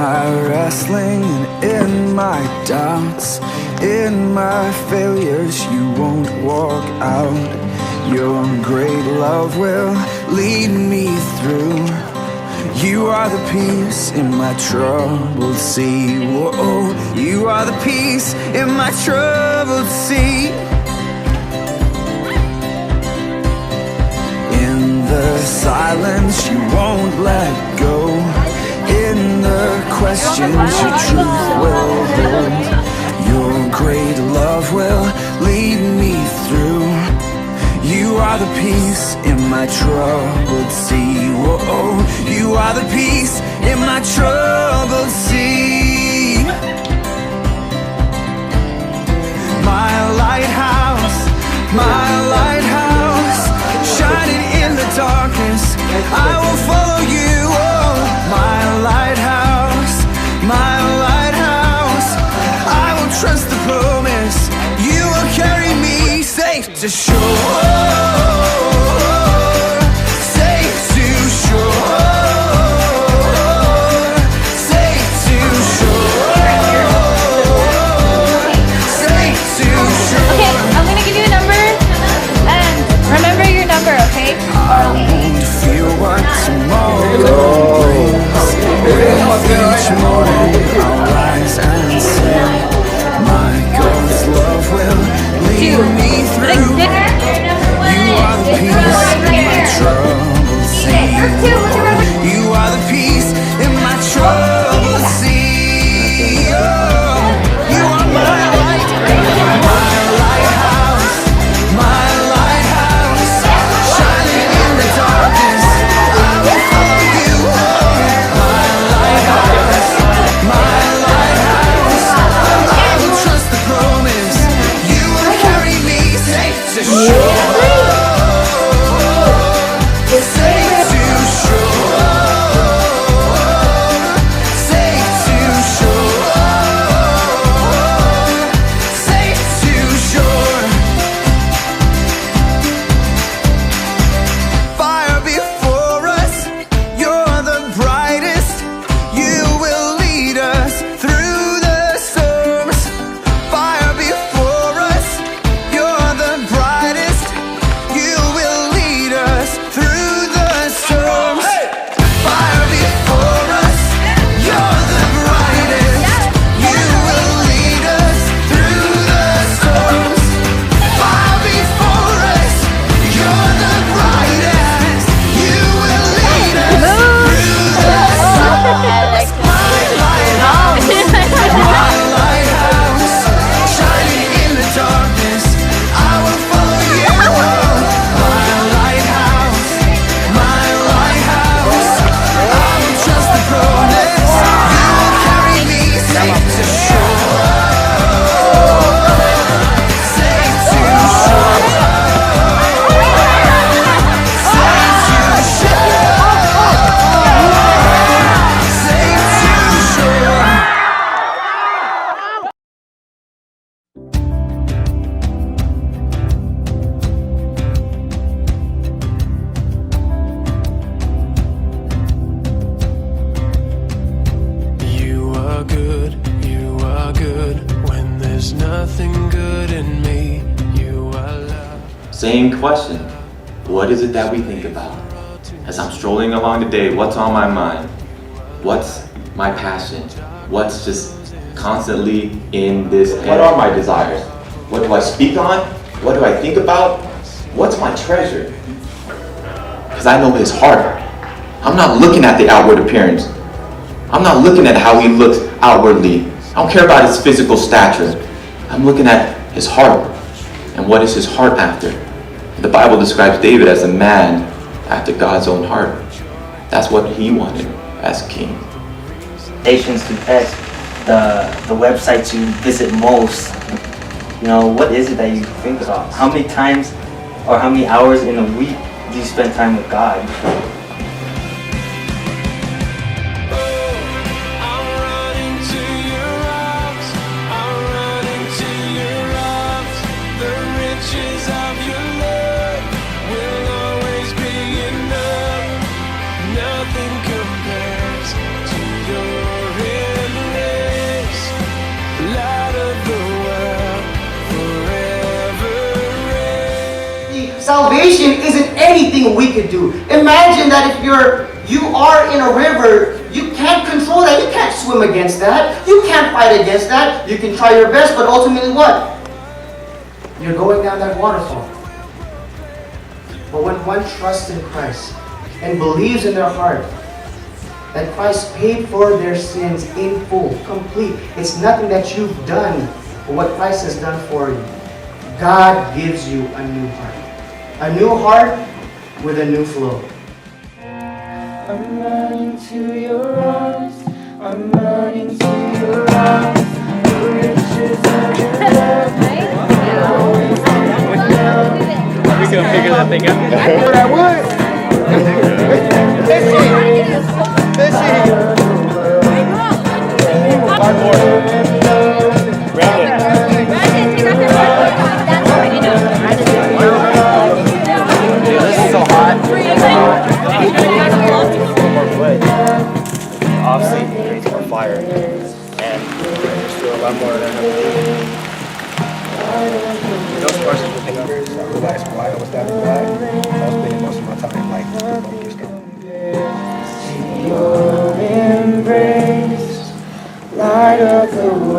my wrestling and in my doubts, in my failures, you won't walk out. Your great love will lead me through. You are the peace in my troubled sea. Whoa, you are the peace in my troubled sea. In the silence you won't let go. In the questions your truth will hold. Your great love will lead me through. You are the peace in my troubled sea. Whoa, you are the peace in my troubled sea. My lighthouse, shining in the darkness, I will follow you. Oh, my lighthouse, I will trust the promise. You will carry me safe to shore. Each morning I'll rise and sing. My God's love will lead me through. You are the peace in my troubled sea. You are the peace in my troubled sea. Oh, you are my light, my lighthouse, shining in the darkness. I will follow you. Same question. What is it that we think about? As I'm strolling along the day, what's on my mind? What's my passion? What's just constantly in this head? What are my desires? What do I speak on? What do I think about? What's my treasure? Because I know his heart. I'm not looking at the outward appearance. I'm not looking at how he looks outwardly. I don't care about his physical stature. I'm looking at his heart. And what is his heart after? The Bible describes David as a man after God's own heart. That's what he wanted as king. Stations to X, the websites you visit most, you know, what is it that you think about? How many times or how many hours in a week do you spend time with God? Nothing compares to your salvation isn't anything we could do. Imagine that if you are in a river, you can't control that. You can't swim against that. You can't fight against that. You can try your best, but ultimately what? You're going down that waterfall. But when one trusts in Christ and believes in their heart that Christ paid for their sins in full, complete, it's nothing that you've done but what Christ has done for you. God gives you a new heart. A new heart with a new flow. I'm running to your arms. I'm running to your arms. The riches of your love. We gonna figure that thing out. I would. This is so hot. Off-seat creates more fire, and just do a lot more of that. Those parts of the thing I realized why I was that black. I was spending most of my time like focused on Your embrace, light of the world.